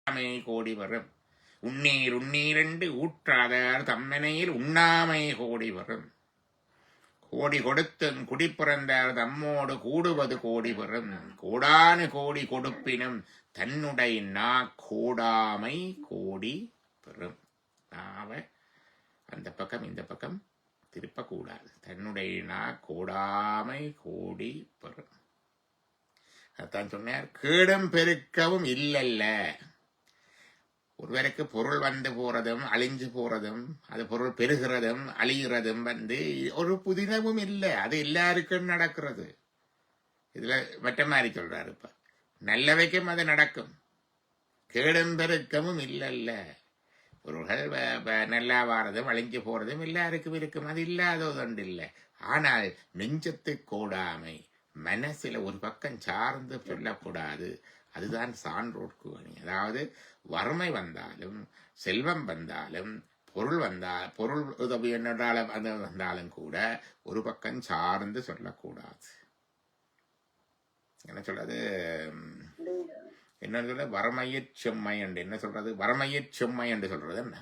உண்ணாமை கோடி வரும். உண்ணீர் உண்ணீரென்று ஊற்றாதார் தம்மனையில் உண்ணாமை கோடி வரும். கோடி கொடுத்தும் குடிப்பிறந்தார் தம்மோடு கூடுவது கோடி வரும். கோடானு கோடி கொடுப்பினும் தன்னுடைய நா கோடாமை கோடி பெறும். நாவ அந்த பக்கம் இந்த பக்கம் திருப்பக்கூடாது. தன்னுடைய நா கோடாமை கோடி பெறும். அதான் சொன்னார், கேடும் பெருக்கவும் இல்லல்ல. ஒருவருக்கு பொருள் வந்து போறதும் அழிஞ்சு போறதும் அது பொருள் பெருகிறதும் அழிகிறதும் ஒரு புதினமும் இல்லை. அது எல்லாருக்கும் நடக்கிறது. இதுல மற்ற மாதிரி சொல்றாரு. இப்ப நல்லவைக்கும் அது நடக்கும். கேடும் பெருக்கமும் இல்லல்ல. பொருள்கள் நல்லா வாரதும் அழிஞ்சு போறதும் எல்லாருக்கும் இருக்கும். அது இல்லாதது இல்லை. ஆனால் நெஞ்சத்து கோடாமை, மனசுல ஒரு பக்கம் சார்ந்து சொல்லக்கூடாது. அதுதான் சான்றோர்க்கு அணி. அதாவது வறுமை வந்தாலும் செல்வம் வந்தாலும் பொருள் உதவி வந்தாலும் கூட ஒரு பக்கம் சார்ந்து சொல்லக்கூடாது. என்ன சொல்றது, என்ன சொல்ற, வறுமையில் செம்மை என்று என்ன சொல்றது, வறுமையில் செம்மை என்று சொல்றது என்ன,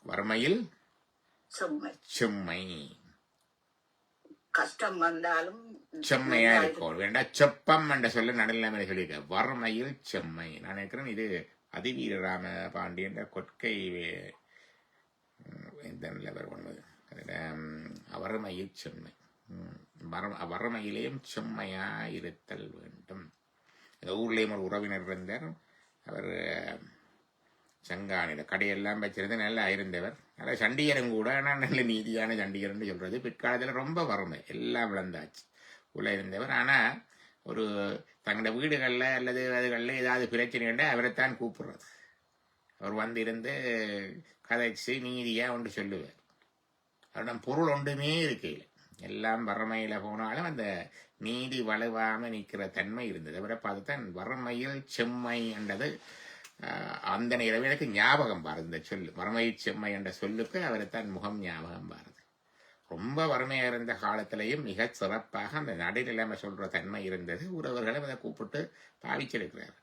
வறுமையில் செம்மை. கஷ்டம் வந்தாலும் செம்மையா இருக்கும் வேண்டாம். செப்பம் என்ற சொல்ல நடுநிலைமையில சொல்லியிருக்க. வறுமையில் செம்மை. நான் நினைக்கிறேன் இது அதிவீரராம பாண்டியன் கொற்கை வறுமையில் செம்மை. வறுமையிலேயும் செம்மையா இருத்தல் வேண்டும். ஊர்லேயும் ஒரு உறவினர் இருந்தார். அவர் சங்கானில கடையெல்லாம் வச்சிருந்து நல்லா இருந்தவர். நல்ல சண்டிகரும் கூட. ஆனால் நல்ல நீதியான சண்டிகர்னு சொல்றது. பிற்காலத்தில் ரொம்ப வறுமை, எல்லாம் விளந்தாச்சு உள்ள இருந்தவர். ஆனால் ஒரு தங்களோட வீடுகளில் அல்லது அதுகளில் ஏதாவது பிரச்சனை அவரைத்தான் கூப்பிடுறது. அவர் வந்து இருந்து கதைச்சு நீதியாக ஒன்று சொல்லுவார். அவரிடம் பொருள் ஒன்றுமே இருக்கையில். எல்லாம் வறுமையில் போனாலும் அந்த நீதி வலுவாமல் நிற்கிற தன்மை இருந்தது. அவரை பார்த்துத்தான் வறுமையில் செம்மை என்றது அந்த நேரம் எனக்கு ஞாபகம் பாருது. இந்த சொல்லு வறுமை செம்மை என்ற சொல்லுக்கு அவரைத்தான் முகம் ஞாபகம் பாருது. ரொம்ப வறுமையாக இருந்த காலத்திலையும் மிக சிறப்பாக அந்த நடுநிலைமை சொல்ற தன்மை இருந்தது. உறவர்களும் அதை கூப்பிட்டு பாவிச்சிருக்கிறார்.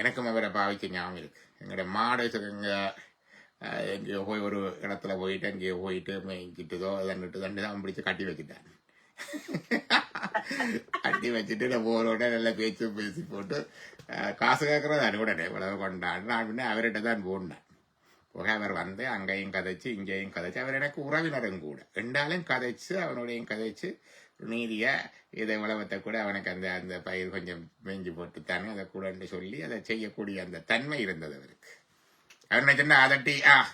எனக்கும் அவரை பாவிச்ச ஞாபகம் இருக்கு. எங்களோட மாடு எங்கேயோ போய் ஒரு இடத்துல போயிட்டு எங்கேயோ போயிட்டு மேய்கிட்டதோ தண்டுட்டு தான் பிடிச்சி கட்டி வச்சுட்டான். கட்டி வச்சுட்டு நம்ம ஓரோட நல்லா பேசி போட்டு காசு கேட்கறது உடனே இவ்வளவு கொண்டான். நான் முன்னே அவர்கிட்ட தான் போனேன். போக அவர் வந்து அங்கேயும் கதைச்சு இங்கேயும் கதைச்சு. அவர் எனக்கு உறவினரும் கூட. ரெண்டாலும் கதைச்சு அவனோடையும் கதைச்சு நீதியா இதை உழவத்தை கூட அவனுக்கு அந்த அந்த பயிர் கொஞ்சம் மேய்ஞ்சி போட்டுத்தானே அதை கூடன்னு சொல்லி அதை செய்யக்கூடிய அந்த தன்மை இருந்தது அவருக்கு. அவர் நினைச்சுன்னா அதட்டி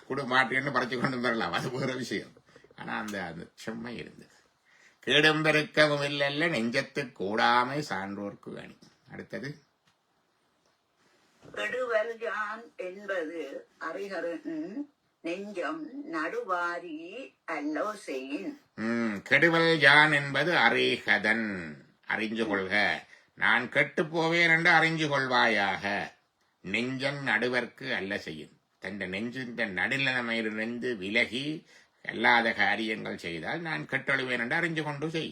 குடு மாட்டேன்னு பறிச்சு கொண்டு வரலாம், அது வேற விஷயம். ஆனா அந்த அந்த செம்மை இருந்தது. கேடும் பெருக்கவும் இல்லல்ல நெஞ்சத்து கூடாமை சான்றோர்க்கு அணி. அடுத்தது கெடுவல் யான் என்பது அறிகரன் நெஞ்சம் நடுவாரி அல்லோ செய்யின். கெடுவல் யான் என்பது அறிகதன், அறிஞ்சு கொள்க. நான் கெட்டு போவேன் என்று அறிஞ்சு கொள்வாயாக. நெஞ்சம் நடுவர்க்கு அல்ல செய்யும். தன் நெஞ்சின் நடுநிலைமையிலிருந்து விலகி அல்லாத காரியங்கள் செய்தால் நான் கெட்டொழுவேன் என்று அறிஞ்சு கொண்டு செய்.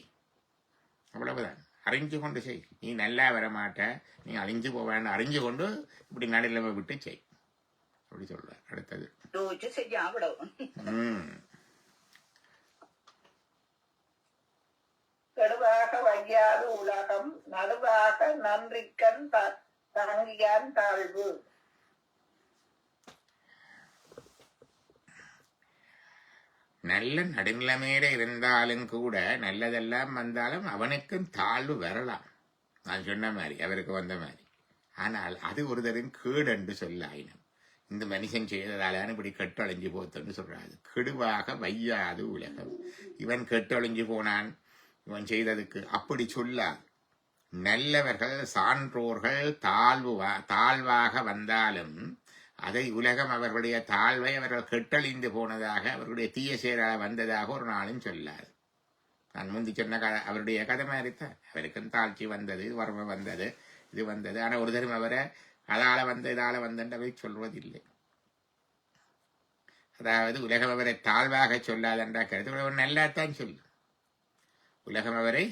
அவ்வளவுதான். அறிஞ்சு கொண்டு செய். நீ நல்லா வரமாட்ட, நீ அழிஞ்சு போவேன்னு அறிஞ்சு கொண்டு இப்படி நடுநிலைமை விட்டு செய் அப்படி சொல்றார். அடுத்தது கெடுவாக வையாது உலகம் நடுவாக நன்றிக்கண் தாங்கியான் தாழ்வு. நல்ல நடுநிலைமையில இருந்தாலும் கூட நல்லதெல்லாம் வந்தாலும் அவனுக்கும் தாழ்வு வரலாம். நான் சொன்ன மாதிரி அவருக்கு வந்த மாதிரி. ஆனால் அது ஒருத்தரின் கேடு என்று சொல்ல ஆயினும் இந்த மனுஷன் செய்ததாலான இப்படி கெட்டொழிஞ்சு போத்துன்னு சொல்றாரு. கெடுவாக வையாது உலகம். இவன் கெட்டொழிஞ்சு போனான் இவன் செய்ததுக்கு அப்படி சொல்லாது. நல்லவர்கள் சான்றோர்கள் தாழ்வாக வந்தாலும் அதை உலகம் அவர்களுடைய தாழ்வை அவர்கள் கெட்டழிந்து போனதாக அவர்களுடைய தீய செயலாக வந்ததாக ஒரு நாளும் சொல்லாது. நான் முந்தி சொன்ன அவருடைய கதை மாதிரித்தான். அவருக்கும் தாழ்ச்சி வந்தது, வறுமை வந்தது, இது வந்தது. ஆனால் ஒரு தரம் அவரை அதால வந்த இதால வந்தவை சொல்வதில்லை. அதாவது உலகம் அவரை தாழ்வாக சொல்லாதென்றா கருத்து நல்லாத்தான் சொல்லும். உலகம் அவரை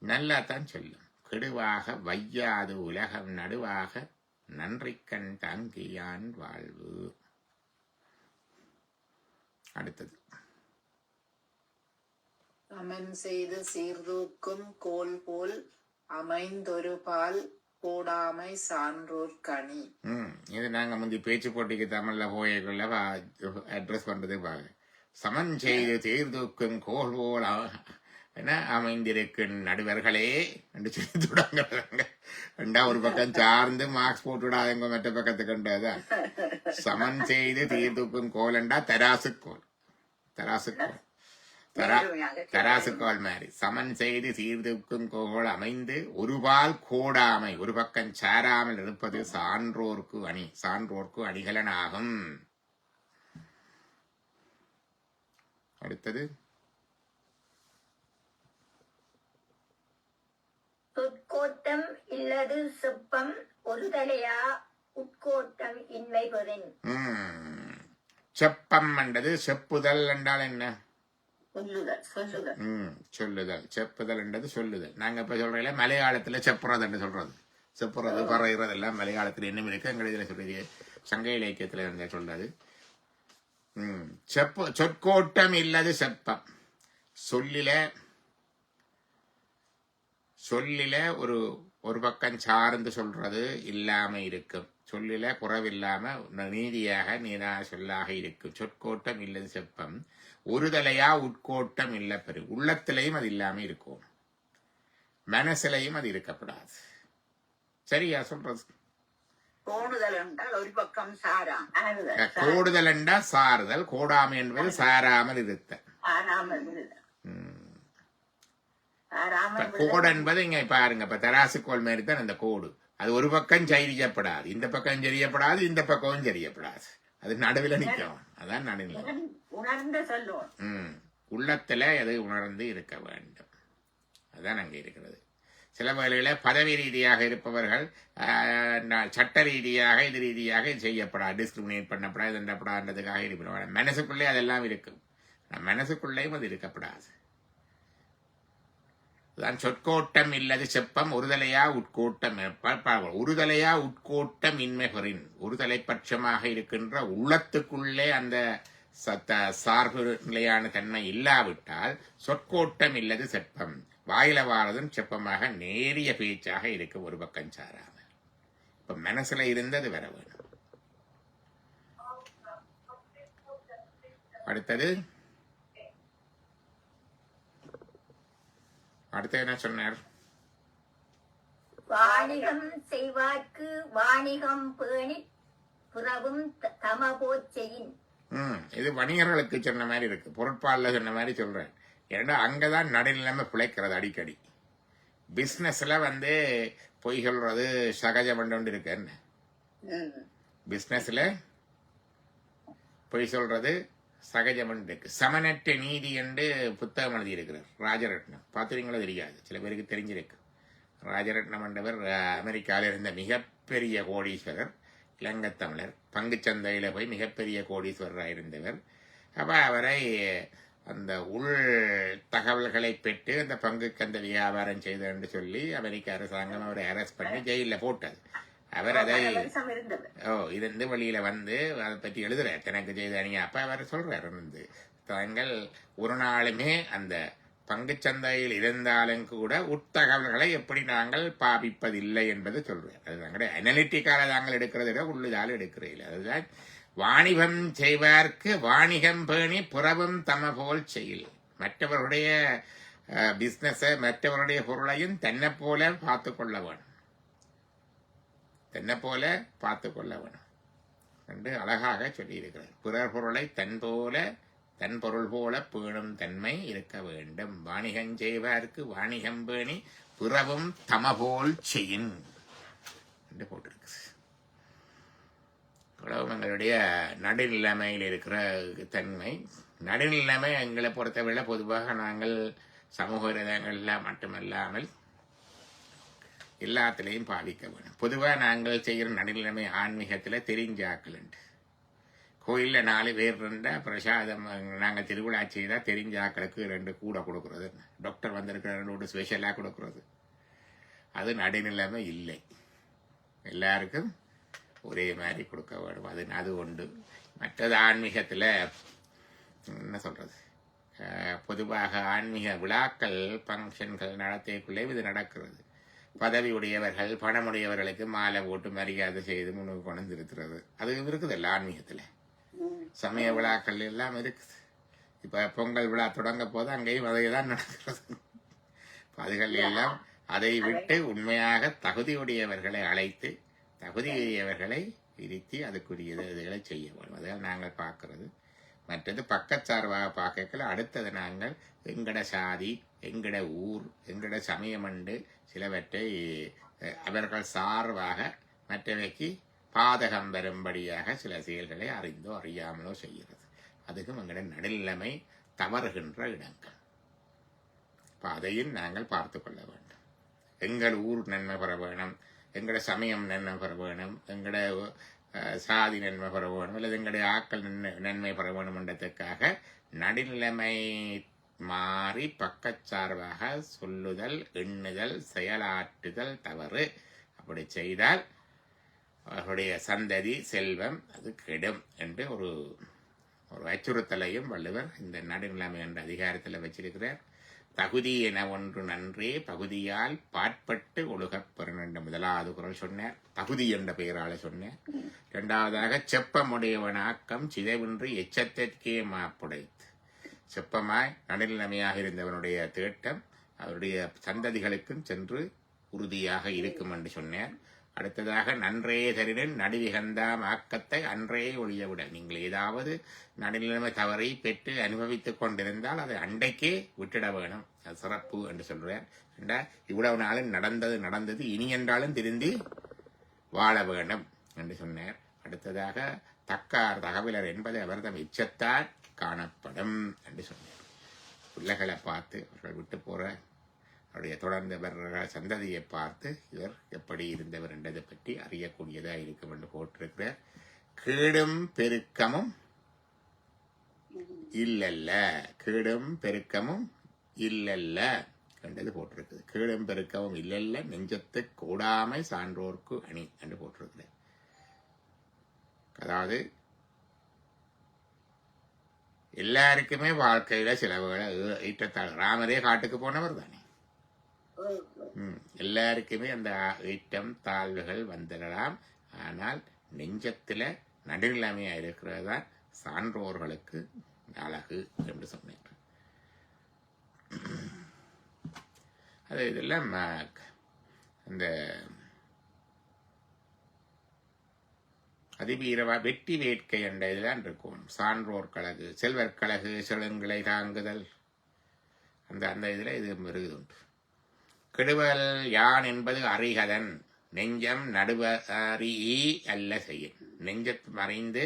நல்லாத்தான் சொல்லும். கெடுவாக வையாது உலகம் நடுவாக நன்றிக்கண் தாங்கியான் வாழ்வு. அடுத்தது சமன் செய்து சீர்தூக்கும் கோல் போல் அமைந்தொரு பால் போடாமை சான்றோர் கனி. இது நாங்க முந்தி பேச்சு போட்டிக்கு தமிழ்ல போயக்குள்ள அட்ரஸ் பண்றது பாரு. சமன் செய்து சீர்தூக்கும் கோல் போல் என்ன அமைந்திருக்கும் நடுவர்களே என்று சொல்லி தொடங்குறாங்க. ரெண்டா ஒரு பக்கம் சார்ந்து மார்க்ஸ் போட்டுவிடாதங்க, மற்ற பக்கத்துக்கு கண்டதான். சமன் செய்து சீர்தூக்கும் கோலண்டா தராசுக்கோல், தராசுக்கோல் தராசுக்கோல் மாதிரி. சமன் செய்து சீர்தூக்கும் கோல் அமைந்து ஒருபால் கோடாமை, ஒரு பக்கம் சாராமல் இருப்பது சான்றோர்க்கு அணி, சான்றோர்க்கு அணிகலனாகும். அடுத்தது சொற்கோட்டம் இல்லது செப்பம் ஒரு தலையா உட்கோட்டம் இன்மை பெறின். செப்பம் என்றது செப்புதல் என்றால் என்ன? சொல்லுதல். செப்புதல் என்றது சொல்லுதல். நாங்க இப்ப சொல்றீங்களா மலையாளத்துல செப்புறது என்று சொல்றது. செப்புறது பறையிறது எல்லாம் மலையாளத்துல இன்னும் இருக்கு. எங்க இதுல சொல்றது சங்க இலக்கியத்துல இருந்த சொல்றது. சொற்கோட்டம் இல்லது செப்பம். சொல்லில ஒரு பக்கம் சார்ந்து சொல்றது இல்லாம இருக்கும். சொல்லில குறவில்லாம நீதியாக நீதா சொல்லாக இருக்கும். சொற்கோட்டம் இல்லது செப்பம் ஒரு தலையா உட்கோட்டம் இல்ல பெரு. உள்ளத்திலையும் அது இல்லாம இருக்கும், மனசிலையும் அது இருக்கப்படாது. சரியா சொல்றது? கோணுதல் என்றால் ஒரு பக்கம் சாரா, கோடுதல் என்றா சாறுதல், கோடாமை என்பது சாராமல் இருத்தல். கோடு என்பது இங்க பாருங்க, இப்ப தராசுக்கோள் மாதிரி தான் அந்த கோடு. அது ஒரு பக்கம் செய்யப்படாது, இந்த பக்கம் செய்யப்படாது, இந்த பக்கமும் செய்யப்படாது. அது நடுவில் நிற்கும். அதான் நடுநிலை. உணர்ந்து சொல்லுவோம். உள்ளத்துல அது உணர்ந்து இருக்க வேண்டும். அதான் அங்க இருக்கிறது. சில வேளையில பதவி ரீதியாக இருப்பவர்கள் சட்ட ரீதியாக இது ரீதியாக செய்யப்படாது, டிஸ்கிரிமினேட் பண்ணப்படாது, தண்டப்படாதுன்றதுக்காக இருப்பாங்க. மனசுக்குள்ளே அதெல்லாம் இருக்கும், மனசுக்குள்ளேயும் அது இருக்கப்படாது. சொற்கோட்டம் இல்லது செப்பம் ஒருதலையா உட்கோட்டம். ஒருதலையா உட்கோட்டம் இன்மை பெறின். ஒருதலை பட்சமாக இருக்கின்ற உள்ளத்துக்குள்ளே அந்த சார்பு நிலையான தன்மை இல்லாவிட்டால் சொற்கோட்டம் இல்லது செப்பம். வாயில வாரதும் செப்பமாக நேரிய பேச்சாக இருக்கும், ஒரு பக்கம் சாராம. இப்ப மனசுல இருந்து அது வர வேணும். அடுத்தது என்ன சொன்னார்? வாணிகம் செய்வார்க்கு வாணிகம் பேணி புறவும் தமபோச் செய்யின். இது வணிகர்களுக்கு சொன்ன மாதிரி இருக்கு, பொருட்பாலில் சொன்ன மாதிரி சொல்றேன். ஏன்னா அங்கதான் நடுநிலைமை பிழைக்கிறது. அடிக்கடி பிசினஸ்ல பொய் சொல்றது சகஜம் பண்ணு இருக்கு. என்ன பிசினஸ்ல பொய் சொல்றது சகஜம் இருக்கு. சமனற்ற நீதி என்று புத்தகம் எழுதி இருக்கிறார் ராஜரட்னம். பார்த்துறீங்களோ தெரியாது, சில பேருக்கு தெரிஞ்சிருக்கு. ராஜரட்னம் என்றவர் அமெரிக்காவில் இருந்த மிகப்பெரிய கோடீஸ்வரர், இலங்கைத்தமிழர். பங்குச்சந்தையில போய் மிகப்பெரிய கோடீஸ்வரராக இருந்தவர். அப்ப அவரை அந்த உள் தகவல்களை பெற்று அந்த பங்குக்கு அந்த வியாபாரம் செய்தார் என்று சொல்லி அமெரிக்க அரசாங்கம் அவரை அரெஸ்ட் பண்ணி ஜெயிலில் போட்டது. அவர் அதை இருந்து வெளியில அதை பற்றி எழுதுறார், தனக்கு செய்தானீங்க. அப்ப அவர் சொல்றாரு, தாங்கள் ஒரு நாளுமே அந்த பங்குச்சந்தையில் இருந்தாலும் கூட உட்தகவல்களை எப்படி நாங்கள் பாவிப்பதில்லை என்பது சொல்றார். அது நாங்கள் அனலிட்டிக்கால தாங்கள் எடுக்கிறத உள்ளுதால் எடுக்கிறீர்கள். அதுதான் வாணிபம் செய்வார்க்கு வாணிகம் பேணி புறவும் தம போல் செய்யல். மற்றவருடைய பிசினஸ மற்றவருடைய பொருளையும் தன்னை போல பார்த்து கொள்ள வேணும், தன்னை போல பார்த்து கொள்ள வேணும் என்று அழகாக சொல்லியிருக்கிறார். பிறர் பொருளை தன் பொருள் போல பேணும் தன்மை இருக்க வேண்டும். வாணிகம் செய்வார்க்கு வாணிகம் பேணி பிறவும் தமபோல் செய்யின் என்று போட்டிருக்கு. எங்களுடைய நடுநிலைமையில் இருக்கிற தன்மை. நடுநிலைமை எங்களை பொறுத்தவரை பொதுவாக நாங்கள் சமூக விரதங்களில் மட்டுமல்லாமல் எல்லாத்திலையும் பாதிக்க வேணும். பொதுவாக நாங்கள் செய்கிற நடுநிலைமை ஆன்மீகத்தில் தெரிஞ்சாக்கள் உண்டு. கோயிலில் 4 பேர் இருந்தால் பிரசாதம் நாங்கள் திருவிழா செய்தால் தெரிஞ்ச ஆக்களுக்கு 2 கூட கொடுக்குறது. டாக்டர் வந்திருக்கிற 2 ஸ்பெஷலாக கொடுக்குறது. அது நடுநிலைமை இல்லை. எல்லாருக்கும் ஒரே மாதிரி கொடுக்க வேண்டும். அது உண்டு. மற்றது ஆன்மீகத்தில் என்ன சொல்றது, பொதுவாக ஆன்மீக விழாக்கள் ஃபங்க்ஷன்கள் நடத்தியக்குள்ளே இது நடக்கிறது. பதவி உடையவர்கள் பணமுடையவர்களுக்கு மாலை போட்டு மரியாதை செய்து முன்னுக்கு கொண்டு இருக்கிறது. அது இருக்குதுல்ல ஆன்மீகத்தில். சமய விழாக்கள் எல்லாம் இருக்குது. இப்போ பொங்கல் விழா தொடங்க போது அங்கேயும் அதை தான் நடக்கிறது. அதுகள் எல்லாம் அதை விட்டு உண்மையாக தகுதியுடையவர்களை அழைத்து தகுதியுடையவர்களை இருத்தி அதுக்குரிய இதுகளை செய்ய வேண்டும். அதால் நாங்கள் பார்க்கறது. மற்றது பக்கச்சார்பாக பார்க்கல அடுத்தது நாங்கள் எங்கட சாதி எங்கட ஊர் எங்கட சமயமண்டு சிலவற்றை அவர்கள் சார்பாக மற்றவைக்கு பாதகம் வரும்படியாக சில செயல்களை அறிந்தோ அறியாமலோ செய்கிறது. அதுக்கும் எங்கட நடுநிலைமை தவறுகின்ற இடங்கள். இப்போ அதையும் நாங்கள் பார்த்து கொள்ள வேண்டும். எங்கள் ஊர் நன்மை பெற வேணும், எங்களோட சமயம் நன்மை பெற வேணும், எங்களோட சாதி நன்மை பெற வேணும், அல்லது எங்களுடைய ஆக்கள் நன்மை பெற வேணும் என்றதுக்காக நடுநிலைமை மாறி பக்கச்சார்பாக சொல்லுதல் எண்ணுதல் செயலாற்றுதல் தவறு. அப்படி செய்தால் அவர்களுடைய சந்ததி செல்வம் அது கெடும் என்று ஒரு அச்சுறுத்தலையும் வள்ளுவர் இந்த நடுநிலைமை என்ற அதிகாரத்தில் வச்சிருக்கிறார். தகுதி என ஒன்று நன்றே பகுதியால் பாற்பட்டு ஒழுகப் பெறணும் முதலாவது குரல் சொன்னார். தகுதி என்ற பெயரால சொன்னார். இரண்டாவதாக செப்பமுடையவனாக்கம் சிதைவின்றி எச்சத்திற்கே மாப்புடைத்து. செப்பமாய் நடுநிலைமையாக இருந்தவனுடைய தேட்டம் அவருடைய சந்ததிகளுக்கும் சென்று உறுதியாக இருக்கும் என்று சொன்னார். அடுத்ததாக நன்றே தரிடன் நடுவிகந்தாம் ஆக்கத்தை அன்றே ஒழிய விட. நீங்கள் ஏதாவது நடுநிலைமை தவறை பெற்று அனுபவித்துக் கொண்டிருந்தால் அதை அண்டைக்கே விட்டுட வேணும். அது சிறப்பு என்று சொல்றார். இவ்வளவு நாளும் நடந்தது இனி என்றாலும் திருந்தி வாழ வேண்டும் என்று சொன்னார். அடுத்ததாக தக்கார் தகவலர் என்பது அவர்தம் எச்சத்தால் காணப்படும் என்று சொன்னார். பிள்ளைகளை பார்த்து அவர்கள் விட்டு போற அவருடைய தொடர்ந்து வர்ற சந்ததியை பார்த்து இவர் எப்படி இருந்தவர் என்றதை பற்றி அறியக்கூடியதாக இருக்கும் என்று போட்டிருக்கிறார். கீடும் பெருக்கமும் இல்லல்ல, கீடும் பெருக்கமும் இல்லல்ல என்றது போட்டிருக்குது. கீடும் பெருக்கமும் இல்லல்ல நெஞ்சத்து கூடாமை சான்றோர்க்கு அணி என்று போட்டிருக்கிறார். அதாவது எல்லாருக்குமே வாழ்க்கையில சிலவுகளை ஈட்டத்தாழ். ராமரே காட்டுக்கு போனவர் தானே. எல்லாருக்குமே அந்த ஈட்டம் தாழ்வுகள் வந்துடலாம். ஆனால் நெஞ்சத்துல நடுநிலைமையா இருக்கிறது தான் சான்றோர்களுக்கு அழகு என்று சொன்னார். அது இதெல்லாம் அந்த அதிபீரவா வெட்டி வேட்கை என்ற இதுதான் இருக்கும். சான்றோர் கழகு செல்வர் கழகு செழுங்களை தாங்குதல் அந்த இதுல இது மிருகுதுண்டு. கெடுவல் யான் என்பது அறிகதன் நெஞ்சம் நடுவறி அல்ல செய்யும். நெஞ்சத்து மறைந்து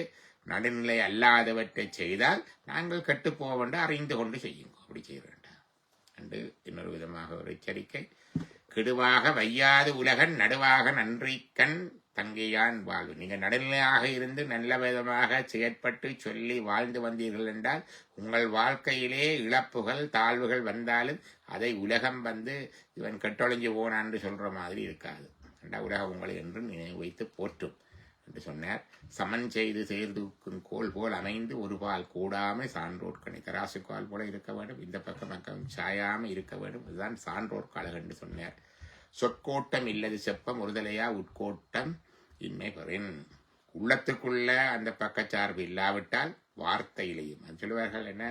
நடுநிலை அல்லாதவற்றை செய்தால் நாங்கள் கெட்டுப்போக வேண்டாம், அறிந்து கொண்டு செய்யுங்க, அப்படி செய்ய வேண்டாம் என்று இன்னொரு விதமாக ஒரு எச்சரிக்கை. கெடுவாக வையாது உலகன் நடுவாக நன்றிக்கண் தங்கையான் வாழ்வு. நீங்கள் நடுநிலையாக இருந்து நல்ல விதமாக செயற்பட்டு சொல்லி வாழ்ந்து வந்தீர்கள் என்றால் உங்கள் வாழ்க்கையிலே இழப்புகள் தாழ்வுகள் வந்தாலும் அதை உலகம் வந்து இவன் கெட்டொழிஞ்சு போனான் என்று சொல்ற மாதிரி இருக்காது. உலகம் உங்களை என்று நினைவு வைத்து போற்றும் என்று சொன்னார். சமன் செய்து சேர்தூக்கும் கோல் போல் அமைந்து ஒரு பால் கூடாமை சான்றோர்கணி. தராசு கால் போல இருக்க வேண்டும், இந்த பக்கம் சாயாம இருக்க வேண்டும். இதுதான் சான்றோர் கழகு என்று சொன்னார். சொற்கோட்டம் இல்லது செப்பம் ஒருதலையா உட்கோட்டம் இன்மை பெறின். உள்ளத்துக்குள்ள அந்த பக்கச்சார்பு இல்லாவிட்டால் வார்த்தையிலையும் அது சொல்லுவார்கள். என்ன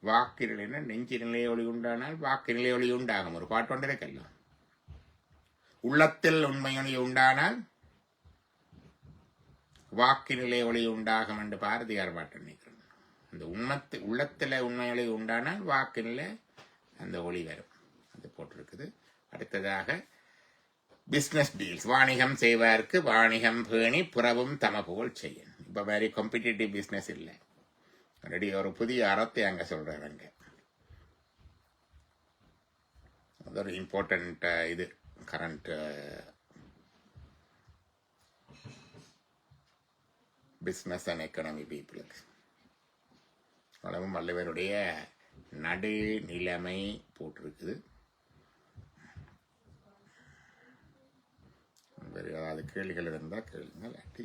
வாக்கில் என்ன நெஞ்சு நிலை ஒளி உண்டானால் வாக்கு நிலை ஒளி உண்டாகும். ஒரு பாட்டு ஒன்றே கல்லாம். உள்ளத்தில் உண்மையொளி உண்டானால் வாக்கு நிலை ஒளி உண்டாகும் என்று பாரதியார் பாட்டு நினைக்கிறேன். அந்த உள்ளத்துல உண்மையொளி உண்டானால் வாக்கு நிலை அந்த ஒளி வரும். அது போட்டிருக்குது. அடுத்ததாக பிஸ்னஸ் டீல்ஸ். வாணிகம் செய்வார்க்கு வாணிகம் பேணி புறவும் தம போல் செய்யும். இப்ப மாதிரி காம்படிட்டிவ் பிஸ்னஸ் இல்லை. ஆல்ரெடி ஒரு புதிய அறத்தை அங்க சொல்றாரு. அங்க அது ஒரு இம்பார்ட்டன்ட் இது கரண்ட் பிஸ்னஸ் அண்ட் எக்கனாமி பீப்புளுக்கு. வளவும் வல்லவருடைய நடுநிலைமை போட்டிருக்குது. ஏதாவது கேள்விகள் இருந்தால் கேளுங்க. இல்லாட்டி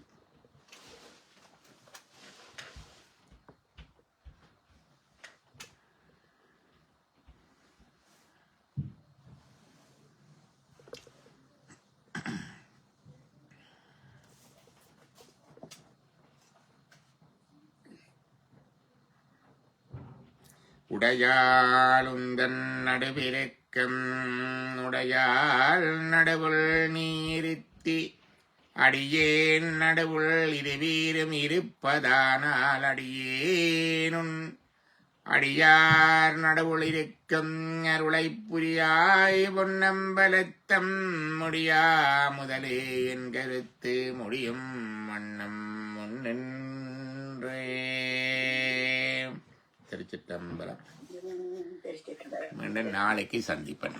உடையாளுந்தன் நடுவிருக்கும் உடையாள் நடுவுள் நீரித்தி அடியேன் நடுவுள் இருவீரும் இருப்பதானால் அடியேனுன் அடியார் நடுவுள் இருக்கும் அருளை புரியாய் பொன்னம்பலத்தம் முடியா முதலே என் கருத்து முடியும் வண்ணம் முன்னின்றே. திருச்சிட்டம்பலம். மீண்டும் நாளைக்கு சந்திப்பேன்.